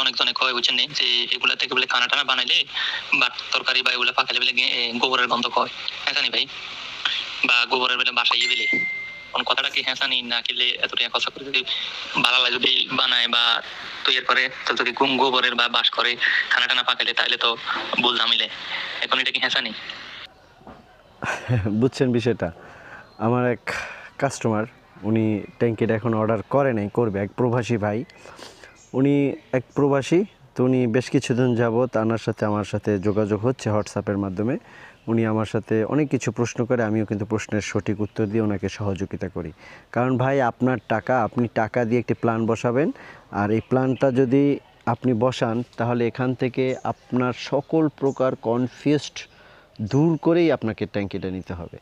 অনেকজনে কয় বুঝছেন নি যে এগুলা থেকে বলে খানা টানা বানাইলে বা তরকারি বা এগুলা পাকালে বলে গোবরের গন্ধ কয়, হ্যাঁ জানি ভাই, বা গোবরের বেলে বাসাইয়ে বেলে কোন কথাটা কি হ্যাঁ জানি না কিলে এতটা কথা করে যদি বালালা যদি বানায় বা তৈরি করে তো যদি গোবরের বা বাস করে খানা টানা পাকালে তাহলে তো ভুল মিলে, এখন এটা কি হ্যাঁ জানি? বুঝছেন বিষয়টা, আমার এক কাস্টমার উনি ট্যাঙ্কিটা এখন অর্ডার করে নাই, করবে, এক প্রবাসী ভাই, উনি এক প্রবাসী, তো উনি বেশ কিছুদিন যাবত আমার সাথে যোগাযোগ হচ্ছে হোয়াটসঅ্যাপের মাধ্যমে। উনি আমার সাথে অনেক কিছু প্রশ্ন করে, আমিও কিন্তু প্রশ্নের সঠিক উত্তর দিয়ে ওনাকে সহযোগিতা করি। কারণ ভাই আপনার টাকা, আপনি টাকা দিয়ে একটি প্ল্যান বসাবেন, আর এই প্ল্যানটা যদি আপনি বসান তাহলে এখান থেকে আপনার সকল প্রকার কনফিউজড দূর করেই আপনাকে ট্যাঙ্কিটা নিতে হবে।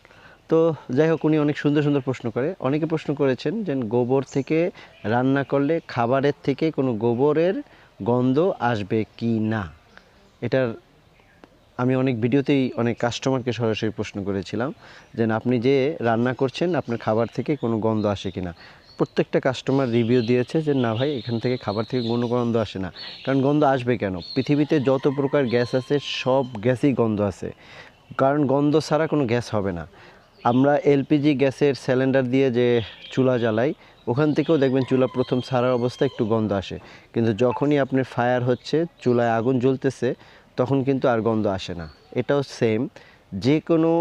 তো যাই হোক, উনি অনেক সুন্দর সুন্দর প্রশ্ন করে, অনেকে প্রশ্ন করেছেন যে গোবর থেকে রান্না করলে খাবারের থেকে কোনো গোবরের গন্ধ আসবে কি না। এটার আমি অনেক ভিডিওতেই অনেক কাস্টমারকে সরাসরি প্রশ্ন করেছিলাম যে আপনি যে রান্না করছেন আপনার খাবার থেকে কোনো গন্ধ আসে কি না। প্রত্যেকটা কাস্টমার রিভিউ দিয়েছে যে না ভাই, এখান থেকে খাবার থেকে কোনো গন্ধ আসে না। কারণ গন্ধ আসবে কেন? পৃথিবীতে যত প্রকার গ্যাস আছে সব গ্যাসেই গন্ধ আছে, কারণ গন্ধ ছাড়া কোনো গ্যাস হবে না। আমরা এলপিজি গ্যাসের সিলিন্ডার দিয়ে যে চুলা জ্বালাই, ওখান থেকেও দেখবেন চুলা প্রথম ছাড়ার অবস্থায় একটু গন্ধ আসে, কিন্তু যখনই আপনার ফায়ার হচ্ছে, চুলায় আগুন জ্বলতেছে, তখন কিন্তু আর গন্ধ আসে না। এটাও সেম, যে কোনো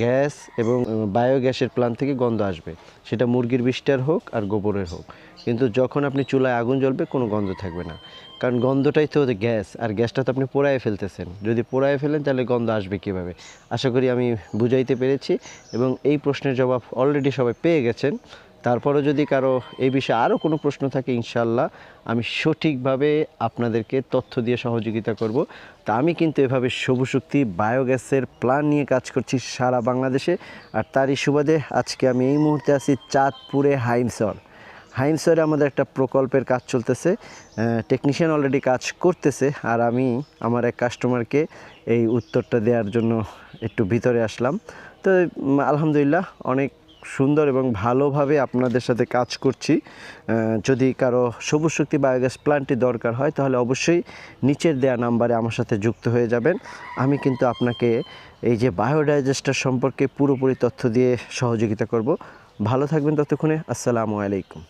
গ্যাস এবং বায়োগ্যাসের প্ল্যান্ট থেকে গন্ধ আসবে, সেটা মুরগির বিষ্ঠার হোক আর গোবরের হোক, কিন্তু যখন আপনি চুলায় আগুন জ্বলবে কোনো গন্ধ থাকবে না। কারণ গন্ধটাই তো গ্যাস, আর গ্যাসটা তো আপনি পোড়ায় ফেলতেছেন, যদি পোড়ায় ফেলেন তাহলে গন্ধ আসবে কীভাবে? আশা করি আমি বুঝাইতে পেরেছি, এবং এই প্রশ্নের জবাব অলরেডি সবাই পেয়ে গেছেন। তারপরেও যদি কারো এই বিষয়ে আরও কোনো প্রশ্ন থাকে, ইনশাল্লাহ আমি সঠিকভাবে আপনাদেরকে তথ্য দিয়ে সহযোগিতা করব। তা আমি কিন্তু এভাবে সবুজ শক্তি বায়োগ্যাসের প্ল্যান নিয়ে কাজ করছি সারা বাংলাদেশে, আর তারই সুবাদে আজকে আমি এই মুহূর্তে আছি চাঁদপুরে হাইমসরে আমাদের একটা প্রকল্পের কাজ চলতেছে, টেকনিশিয়ান অলরেডি কাজ করতেছে, আর আমি আমার এক কাস্টমারকে এই উত্তরটা দেওয়ার জন্য একটু ভিতরে আসলাম। তো আলহামদুলিল্লাহ অনেক সুন্দর এবং ভালোভাবে আপনাদের সাথে কাজ করছি। যদি কারো সবুজ শক্তি বায়োগ্যাস প্ল্যান্টটি দরকার হয় তাহলে অবশ্যই নিচের দেয়া নাম্বারে আমার সাথে যুক্ত হয়ে যাবেন। আমি কিন্তু আপনাকে এই যে বায়োডাইজেস্টার সম্পর্কে পুরোপুরি তথ্য দিয়ে সহযোগিতা করব। ভালো থাকবেন ততক্ষণে। আসসালামু আলাইকুম।